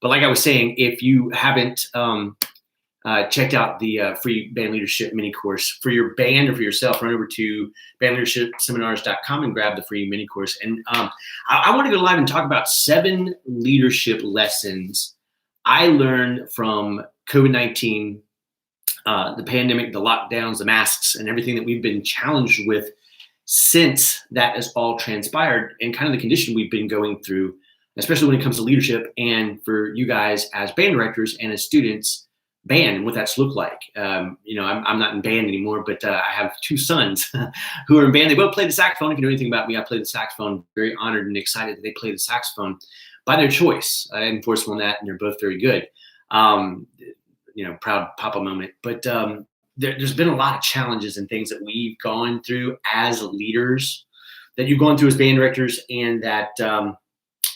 But like I was saying, if you haven't checked out the free band leadership mini course for your band or for yourself, run over to bandleadershipseminars.com and grab the free mini course. And I want to go live and talk about 7 leadership lessons I learned from COVID-19, the pandemic, the lockdowns, the masks, and everything that we've been challenged with since that has all transpired, and kind of the condition we've been going through, especially when it comes to leadership, and for you guys as band directors and as students, band and what that's looked like. I'm not in band anymore, but I have 2 sons who are in band. They both play the saxophone. If you know anything about me, I play the saxophone. Very honored and excited that they play the saxophone by their choice. I didn't force them on that, and they're both very good. Proud papa moment. But there's been a lot of challenges and things that we've gone through as leaders, that you've gone through as band directors, and that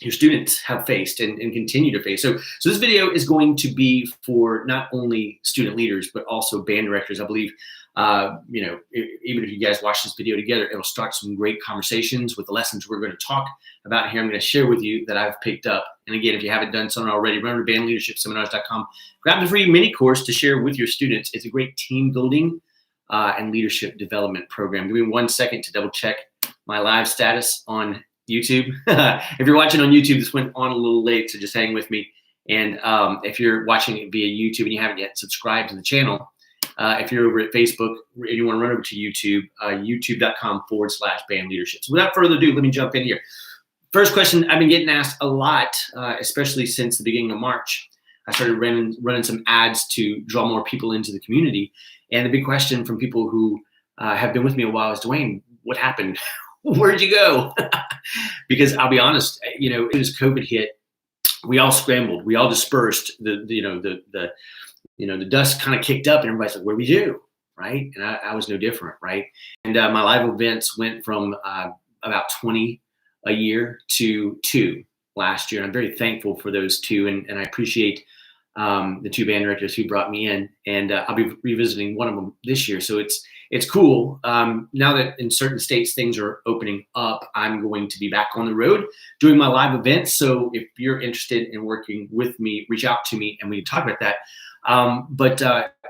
your students have faced and continue to face. So this video is going to be for not only student leaders, but also band directors. I believe, even if you guys watch this video together, it'll start some great conversations with the lessons we're going to talk about here. I'm going to share with you that I've picked up. And again, if you haven't done so already, remember bandleadershipseminars.com. Grab the free mini course to share with your students. It's a great team building and leadership development program. Give me 1 second to double check my live status on YouTube. If you're watching on YouTube, this went on a little late, so just hang with me. And if you're watching it via YouTube and you haven't yet subscribed to the channel, if you're over at Facebook and you want to run over to YouTube, youtube.com/band leadership. So without further ado, let me jump in here. First question I've been getting asked a lot, especially since the beginning of March. I started running some ads to draw more people into the community. And the big question from people who have been with me a while is, Dwayne, what happened? Where'd you go? Because I'll be honest, as COVID hit, we all scrambled, we all dispersed. The dust kind of kicked up, and everybody's like, "What do we do?" Right? And I was no different, right? And my live events went from about 20 a year to 2 last year. And I'm very thankful for those 2, and I appreciate the 2 band directors who brought me in, and I'll be revisiting one of them this year. So it's cool. Now that in certain states things are opening up, I'm going to be back on the road doing my live events. So if you're interested in working with me, reach out to me and we can talk about that. But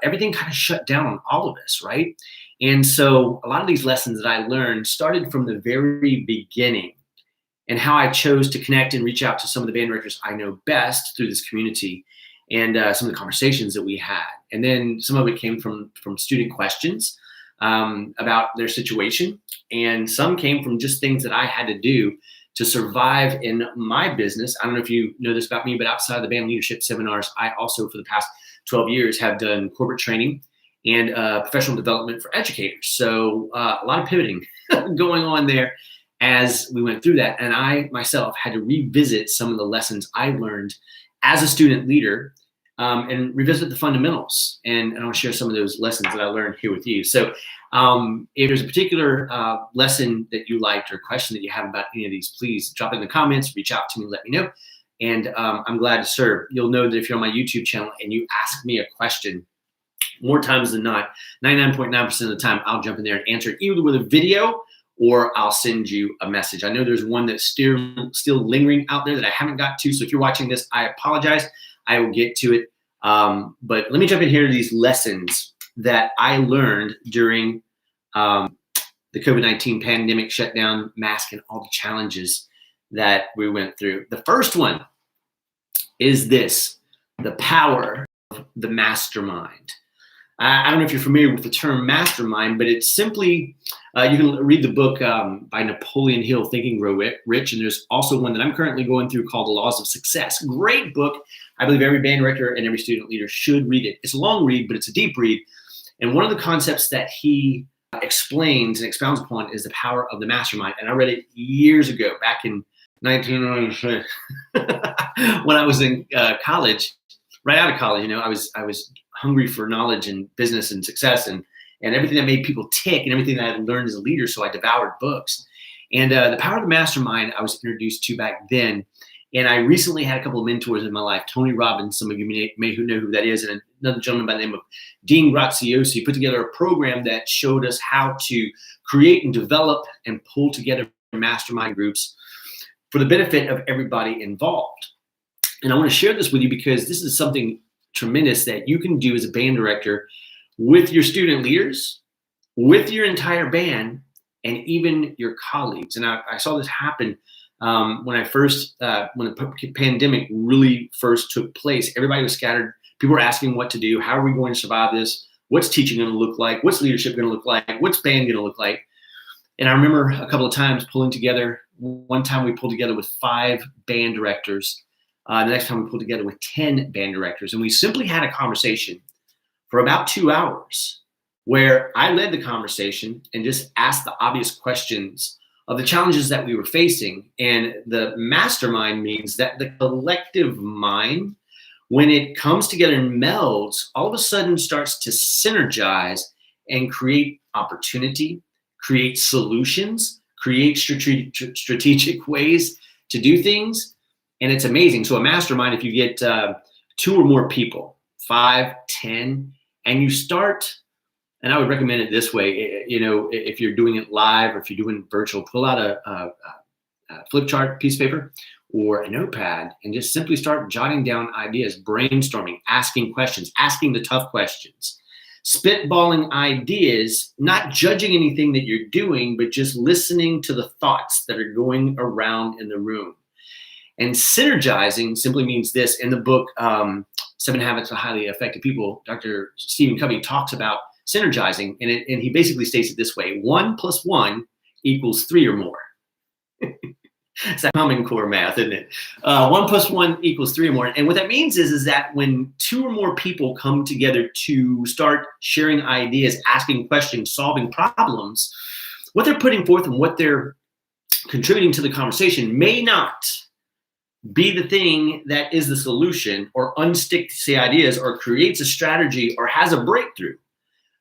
everything kind of shut down on all of us, right? And so a lot of these lessons that I learned started from the very beginning, and how I chose to connect and reach out to some of the band directors I know best through this community, and some of the conversations that we had. And then some of it came from student questions about their situation, and some came from just things that I had to do to survive in my business. I don't know if you know this about me, but outside of the band leadership seminars, I also for the past 12 years have done corporate training and professional development for educators. So a lot of pivoting going on there as we went through that. And I myself had to revisit some of the lessons I learned as a student leader, and revisit the fundamentals. And I want to share some of those lessons that I learned here with you. So if there's a particular lesson that you liked or question that you have about any of these, please drop it in the comments, reach out to me, let me know. And I'm glad to serve. You'll know that if you're on my YouTube channel and you ask me a question, more times than not, 99.9% of the time, I'll jump in there and answer it either with a video or I'll send you a message. I know there's one that's still lingering out there that I haven't got to. So if you're watching this, I apologize. I will get to it. But let me jump in here to these lessons that I learned during the COVID-19 pandemic shutdown, mask, and all the challenges that we went through. The first one is this: the power of the mastermind. I don't know if you're familiar with the term mastermind, but it's simply, you can read the book by Napoleon Hill, Think and Grow Rich. And there's also one that I'm currently going through called The Laws of Success. Great book. I believe every band director and every student leader should read it. It's a long read, but it's a deep read. And one of the concepts that he explains and expounds upon is the power of the mastermind. And I read it years ago, back in 1996, when I was in college, right out of college. I was hungry for knowledge and business and success and everything that made people tick and everything that I had learned as a leader. So I devoured books. And the power of the mastermind I was introduced to back then. And I recently had a couple of mentors in my life. Tony Robbins, some of you may know who that is, and another gentleman by the name of Dean Graziosi put together a program that showed us how to create and develop and pull together mastermind groups for the benefit of everybody involved. And I want to share this with you because this is something tremendous that you can do as a band director with your student leaders, with your entire band, and even your colleagues. And I saw this happen when the pandemic really first took place. Everybody was scattered. People were asking what to do. How are we going to survive this? What's teaching going to look like? What's leadership going to look like? What's band going to look like? And I remember a couple of times pulling together. One time we pulled together with 5 band directors. The next time we pulled together with 10 band directors. And we simply had a conversation for about 2 hours where I led the conversation and just asked the obvious questions of the challenges that we were facing. And the mastermind means that the collective mind, when it comes together and melds, all of a sudden starts to synergize and create opportunity, create solutions, create strategic ways to do things. And it's amazing. So a mastermind, if you get 2 or more people, 5, 10, and you start, and I would recommend it this way, if you're doing it live or if you're doing virtual, pull out a flip chart piece of paper or a notepad and just simply start jotting down ideas, brainstorming, asking questions, asking the tough questions, spitballing ideas, not judging anything that you're doing, but just listening to the thoughts that are going around in the room. And synergizing simply means this. In the book, 7 Habits of Highly Effective People, Dr. Stephen Covey talks about synergizing, and he basically states it this way: 1 + 1 = 3 or more. It's that Common Core math, isn't it? 1 + 1 = 3 or more. And what that means is that when 2 or more people come together to start sharing ideas, asking questions, solving problems, what they're putting forth and what they're contributing to the conversation may not be the thing that is the solution or unsticks the ideas or creates a strategy or has a breakthrough.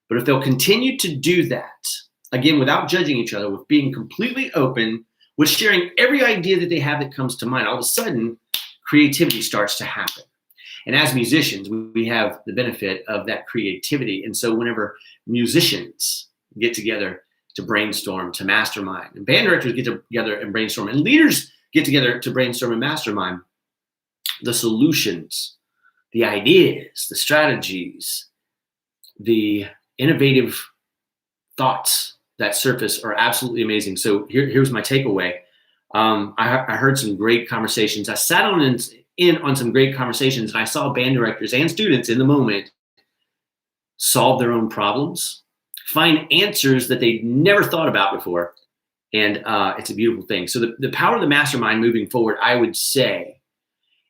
But if they'll continue to do that, again, without judging each other, with being completely open, with sharing every idea that they have that comes to mind, all of a sudden, creativity starts to happen. And as musicians, we have the benefit of that creativity. And so whenever musicians get together to brainstorm, to mastermind, and band directors get together and brainstorm, and leaders get together to brainstorm and mastermind, the solutions, the ideas, the strategies, the innovative thoughts that surface are absolutely amazing. So here's my takeaway. I heard some great conversations. I sat in on some great conversations, and I saw band directors and students in the moment solve their own problems, find answers that they'd never thought about before. And it's a beautiful thing. So the power of the mastermind moving forward, I would say,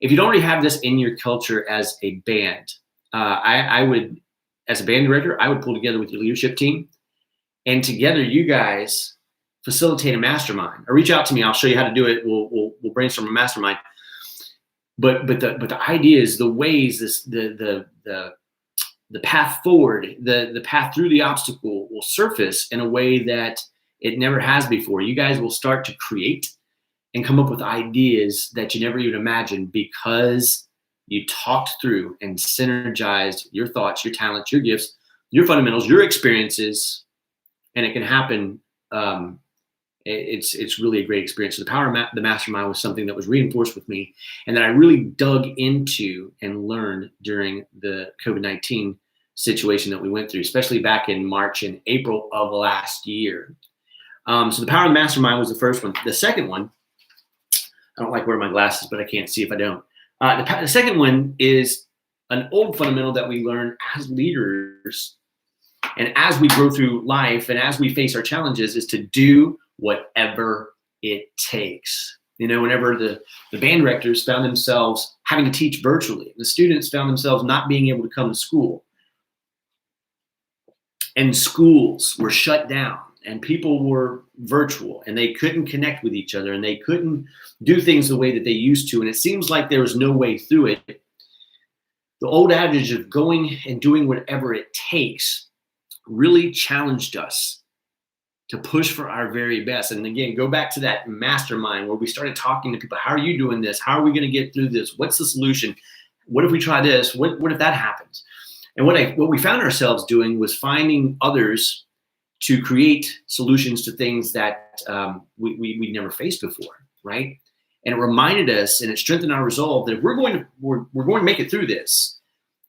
if you don't already have this in your culture as a band, I would, as a band director, I would pull together with your leadership team, and together you guys facilitate a mastermind. Or reach out to me. I'll show you how to do it. We'll brainstorm a mastermind. But the ideas, the ways, the path forward, the path through the obstacle will surface in a way that it never has before. You guys will start to create and come up with ideas that you never even imagined because you talked through and synergized your thoughts, your talents, your gifts, your fundamentals, your experiences, and it can happen. It's really a great experience. So the power of the mastermind was something that was reinforced with me and that I really dug into and learned during the COVID-19 situation that we went through, especially back in March and April of last year. So the power of the mastermind was the first one. The second one, I don't like wearing my glasses, but I can't see if I don't. The second one is an old fundamental that we learn as leaders and as we grow through life and as we face our challenges, is to do whatever it takes. Whenever the band directors found themselves having to teach virtually, the students found themselves not being able to come to school, and schools were shut down, and people were virtual, and they couldn't connect with each other, and they couldn't do things the way that they used to, and it seems like there was no way through it. The old adage of going and doing whatever it takes really challenged us to push for our very best. And again, go back to that mastermind where we started talking to people. How are you doing this? How are we going to get through this? What's the solution? What if we try this? What if that happens? And what we found ourselves doing was finding others to create solutions to things that we'd never faced before, right? And it reminded us, and it strengthened our resolve that if we're going to make it through this,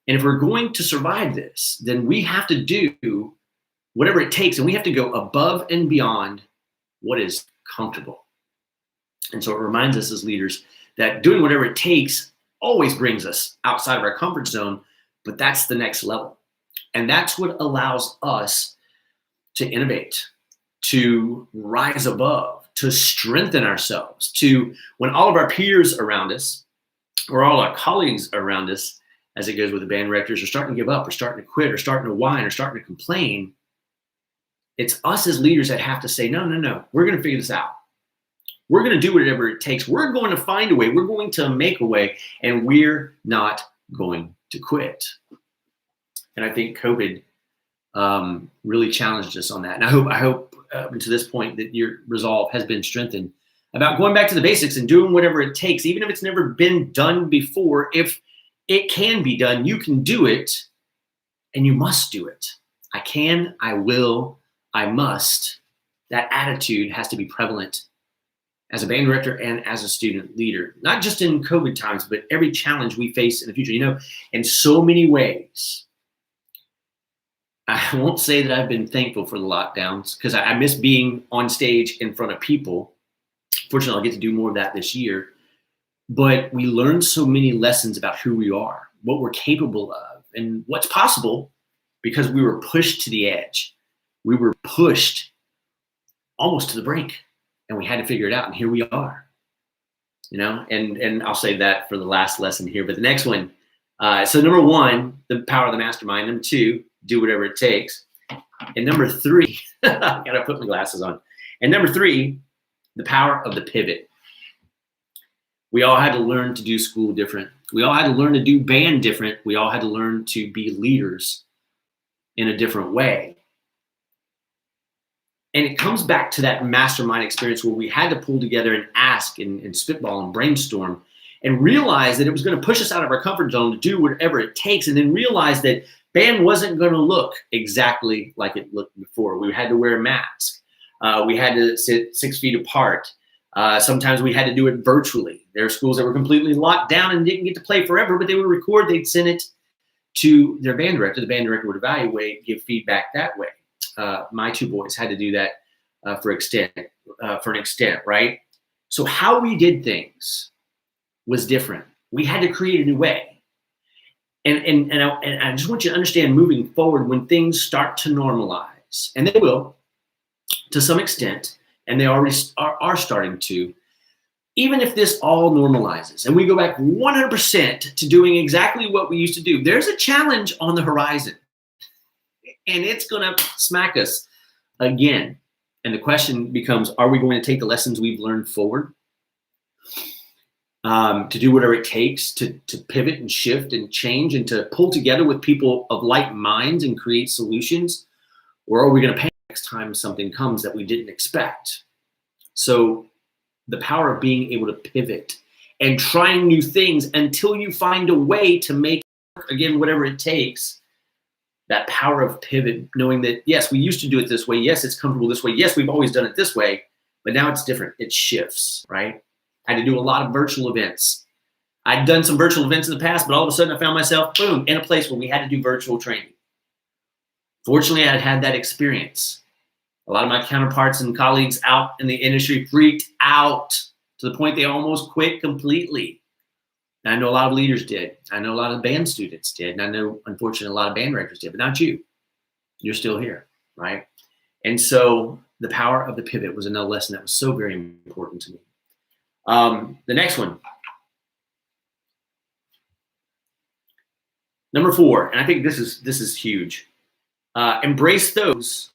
and if we're going to survive this, then we have to do whatever it takes, and we have to go above and beyond what is comfortable. And so it reminds us as leaders that doing whatever it takes always brings us outside of our comfort zone, but that's the next level. And that's what allows us to innovate, to rise above, to strengthen ourselves, to when all of our peers around us or all our colleagues around us, as it goes with the band directors, are starting to give up or starting to quit or starting to whine or starting to complain, it's us as leaders that have to say, no, we're going to figure this out. We're going to do whatever it takes. We're going to find a way. We're going to make a way, and we're not going to quit. And I think COVID really challenged us on that. And I hope to this point that your resolve has been strengthened about going back to the basics and doing whatever it takes, even if it's never been done before. If it can be done, you can do it, and you must do it. I can, I will, I must. That attitude has to be prevalent as a band director and as a student leader, not just in COVID times, but every challenge we face in the future. In so many ways, I won't say that I've been thankful for the lockdowns because I miss being on stage in front of people. Fortunately, I'll get to do more of that this year. But we learned so many lessons about who we are, what we're capable of, and what's possible because we were pushed to the edge. We were pushed almost to the brink, and we had to figure it out. And here we are, and I'll save that for the last lesson here. But the next one, so number one, the power of the mastermind. Number two, do whatever it takes. And number three, I gotta put my glasses on. And number three, the power of the pivot. We all had to learn to do school different. We all had to learn to do band different. We all had to learn to be leaders in a different way. And it comes back to that mastermind experience where we had to pull together and ask and spitball and brainstorm and realize that it was going to push us out of our comfort zone to do whatever it takes, and then realize that band wasn't going to look exactly like it looked before. We had to wear a mask. We had to sit 6 feet apart. Sometimes we had to do it virtually. There are schools that were completely locked down and didn't get to play forever, but they would record, they'd send it to their band director. The band director would evaluate, give feedback that way. My two boys had to do that for an extent, right? So how we did things was different. We had to create a new way. And I just want you to understand moving forward, when things start to normalize, and they will to some extent, and they already are starting to, even if this all normalizes and we go back 100% to doing exactly what we used to do, there's a challenge on the horizon, and it's going to smack us again. And the question becomes, are we going to take the lessons we've learned forward, to do whatever it takes to pivot and shift and change and to pull together with people of like minds and create solutions? Or are we going to panic next time something comes that we didn't expect? So the power of being able to pivot and trying new things until you find a way to make it work, again, whatever it takes, that power of pivot, knowing that, yes, we used to do it this way. Yes, it's comfortable this way. Yes, we've always done it this way, but now it's different. It shifts, right? I had to do a lot of virtual events. I'd done some virtual events in the past, but all of a sudden I found myself, boom, in a place where we had to do virtual training. Fortunately, I had that experience. A lot of my counterparts and colleagues out in the industry freaked out to the point they almost quit completely. And I know a lot of leaders did. I know a lot of band students did. And I know, unfortunately, a lot of band directors did, but not you. You're still here, right? And so the power of the pivot was another lesson that was so very important to me. The next one. Number 4, and I think this is huge. Embrace those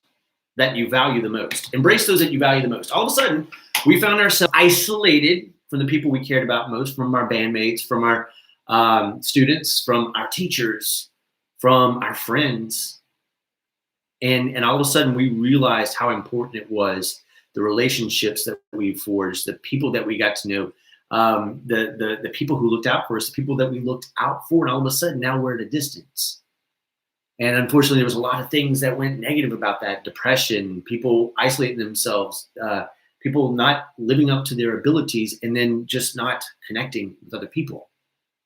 that you value the most. Embrace those that you value the most. All of a sudden, we found ourselves isolated from the people we cared about most, from our bandmates, from our students, from our teachers, from our friends. And all of a sudden, we realized how important it was, the relationships that we forged, the people that we got to know, the people who looked out for us, the people that we looked out for, and all of a sudden, now we're at a distance. And unfortunately, there was a lot of things that went negative about that. Depression, people isolating themselves, people not living up to their abilities and then just not connecting with other people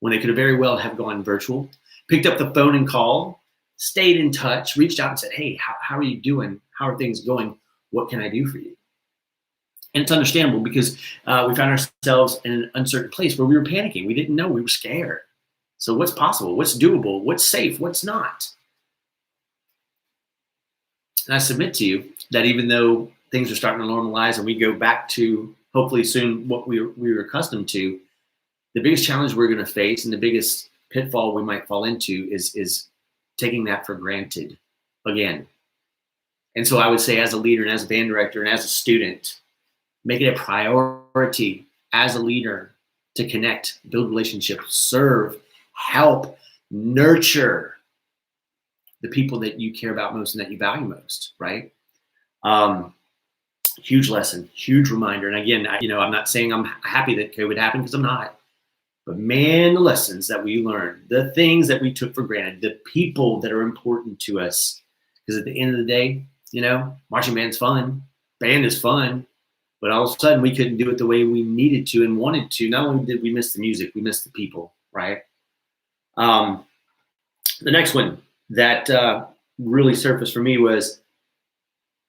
when they could very well have gone virtual, picked up the phone and called, stayed in touch, reached out and said, hey, how are you doing? How are things going? What can I do for you? And it's understandable because we found ourselves in an uncertain place where we were panicking. We didn't know. We were scared. So what's possible? What's doable? What's safe? What's not? And I submit to you that even though things are starting to normalize and we go back to hopefully soon what we were accustomed to, the biggest challenge we're going to face and the biggest pitfall we might fall into is taking that for granted again. And so I would say, as a leader and as a band director and as a student, make it a priority as a leader to connect, build relationships, serve, help, nurture the people that you care about most and that you value most, right? Huge lesson, huge reminder. And again, I'm not saying I'm happy that COVID happened, because I'm not. But man, the lessons that we learned, the things that we took for granted, the people that are important to us. Because at the end of the day, marching band's fun, band is fun, but all of a sudden we couldn't do it the way we needed to and wanted to. Not only did we miss the music, we missed the people, right? The next one that really surfaced for me was,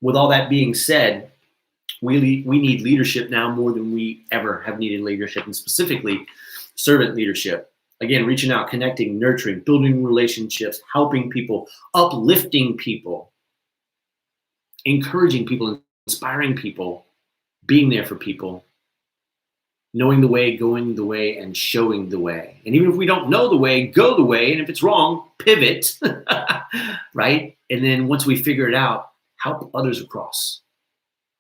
with all that being said, we need leadership now more than we ever have needed leadership, and specifically servant leadership. Again, reaching out, connecting, nurturing, building relationships, helping people, uplifting people, encouraging people, inspiring people, being there for people, knowing the way, going the way, and showing the way. And even if we don't know the way, go the way. And if it's wrong, pivot, right? And then once we figure it out, help others across.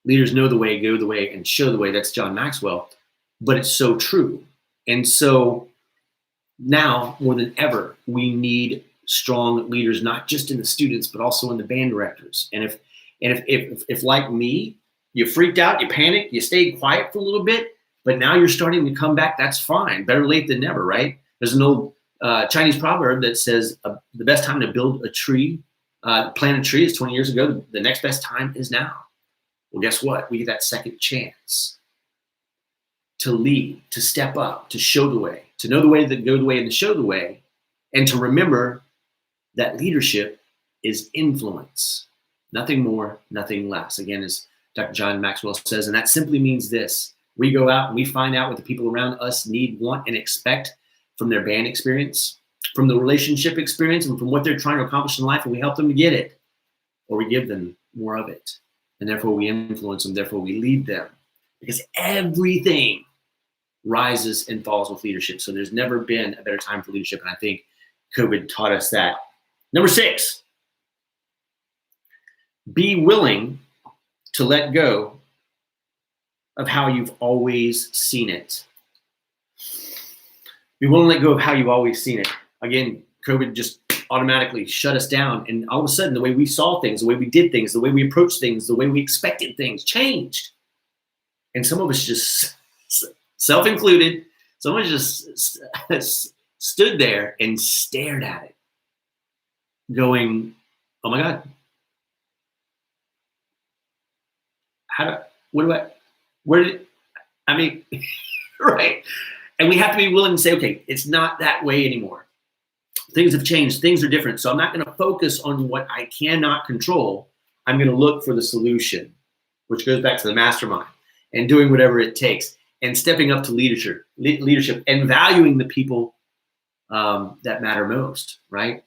Leaders know the way, go the way, and show the way. That's John Maxwell. But it's so true. And so now more than ever, we need strong leaders, not just in the students, but also in the band directors. And if like me, you freaked out, you panicked, you stayed quiet for a little bit, but now you're starting to come back, that's fine. Better late than never, right? There's an old Chinese proverb that says the best time to build a tree, plant a tree is 20 years ago. The next best time is now. Well, guess what? We get that second chance to lead, to step up, to show the way, to know the way, that go the way, and to show the way, and to remember that leadership is influence. Nothing more, nothing less. Again, as Dr. John Maxwell says, and that simply means this: we go out and we find out what the people around us need, want, and expect from their band experience, from the relationship experience, and from what they're trying to accomplish in life, and we help them to get it, or we give them more of it. And therefore we influence them, therefore we lead them. Because everything rises and falls with leadership. So there's never been a better time for leadership. And I think COVID taught us that. Number 6, be willing to let go of how you've always seen it. Be willing to let go of how you've always seen it. Again, COVID just automatically shut us down. And all of a sudden, the way we saw things, the way we did things, the way we approached things, the way we expected things changed. And some of us just, self-included, some of us just stood there and stared at it, going, oh my God, right? And we have to be willing to say, okay, it's not that way anymore. Things have changed, things are different. So I'm not going to focus on what I cannot control. I'm going to look for the solution, which goes back to the mastermind and doing whatever it takes and stepping up to leadership and valuing the people that matter most, right?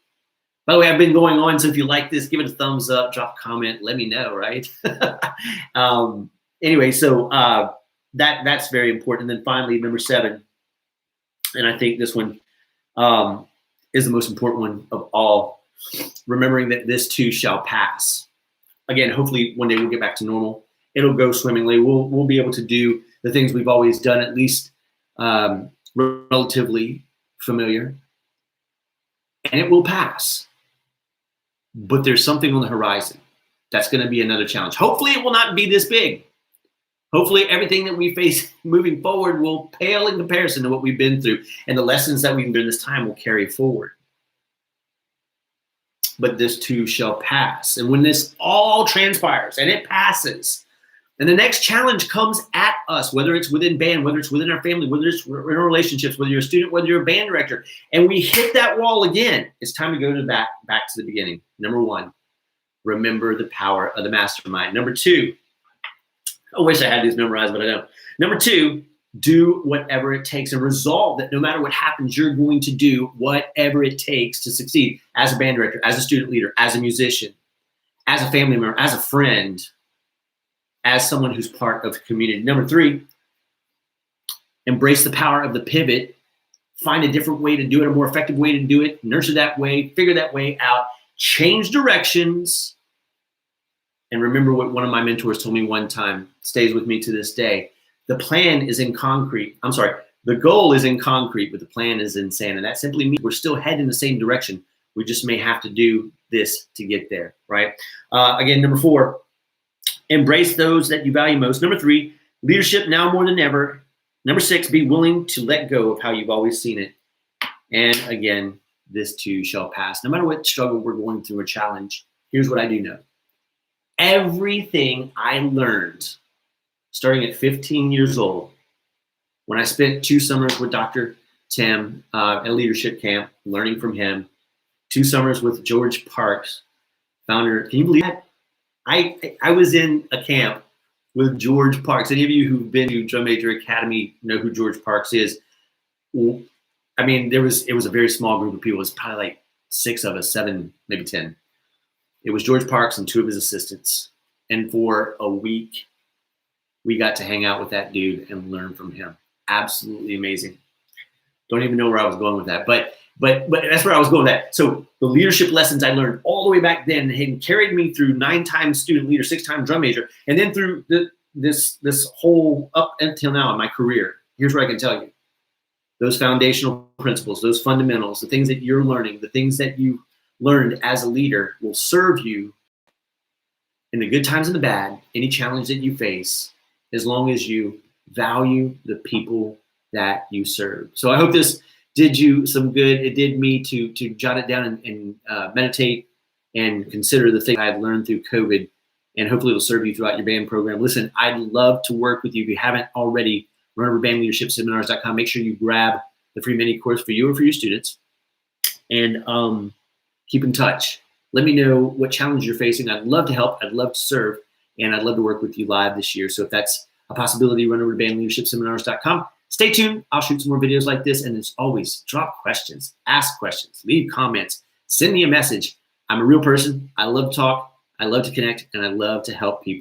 By the way, I've been going on, so if you like this, give it a thumbs up, drop a comment, let me know, right? Anyway, so that's very important. And then finally, number 7, and I think this one is the most important one of all, remembering that this too shall pass. Again, hopefully one day we'll get back to normal. It'll go swimmingly. We'll be able to do the things we've always done, at least relatively familiar, and it will pass. But there's something on the horizon that's going to be another challenge. Hopefully it will not be this big. Hopefully everything that we face moving forward will pale in comparison to what we've been through, and the lessons that we've learned this time will carry forward. But this too shall pass. And when this all transpires and it passes, And the next challenge comes at us, whether it's within band, whether it's within our family, whether it's in our relationships, whether you're a student, whether you're a band director, and we hit that wall again. It's time to go to back to the beginning. Number one, remember the power of the mastermind. Number two, I wish I had these memorized, but I don't. Number two, do whatever it takes and resolve that no matter what happens, you're going to do whatever it takes to succeed as a band director, as a student leader, as a musician, as a family member, as a friend, as someone who's part of the community. Number three, embrace the power of the pivot. Find a different way to do it, a more effective way to do it, nurture that way, figure that way out, change directions. And remember what one of my mentors told me one time, stays with me to this day. The plan is in concrete. I'm sorry, the goal is in concrete, but the plan is in sand. And that simply means we're still heading in the same direction. We just may have to do this to get there, right? Again, number four, embrace those that you value most. Number three, leadership now more than ever. Number six, be willing to let go of how you've always seen it. And again, this too shall pass. No matter what struggle we're going through or challenge, here's what I do know. Everything I learned starting at 15 years old, when I spent 2 summers with Dr. Tim at a leadership camp, learning from him, 2 summers with George Parks, founder. Can you believe that? I was in a camp with George Parks. Any of you who've been to Drum Major Academy know who George Parks is. I mean, it was a very small group of people. It was probably like 6 of us, 7, maybe 10. It was George Parks and 2 of his assistants. And for a week, we got to hang out with that dude and learn from him. Absolutely amazing. Don't even know where I was going with that, but that's where I was going with that. So the leadership lessons I learned all the way back then had carried me through 9-time student leader, 6-time drum major, and then through this whole up until now in my career. Here's what I can tell you. Those foundational principles, those fundamentals, the things that you're learning, the things that you learned as a leader will serve you in the good times and the bad, any challenge that you face, as long as you value the people that you serve. So I hope this did you some good. It did me to jot it down and meditate and consider the things I've learned through COVID, and hopefully it'll serve you throughout your band program. Listen, I'd love to work with you. If you haven't already, run over bandleadershipseminars.com. Make sure you grab the free mini course for you or for your students, and keep in touch. Let me know what challenge you're facing. I'd love to help. I'd love to serve, and I'd love to work with you live this year. So if that's a possibility, run over to bandleadershipseminars.com. Stay tuned. I'll shoot some more videos like this. And as always, drop questions, ask questions, leave comments, send me a message. I'm a real person. I love to talk. I love to connect, and I love to help people.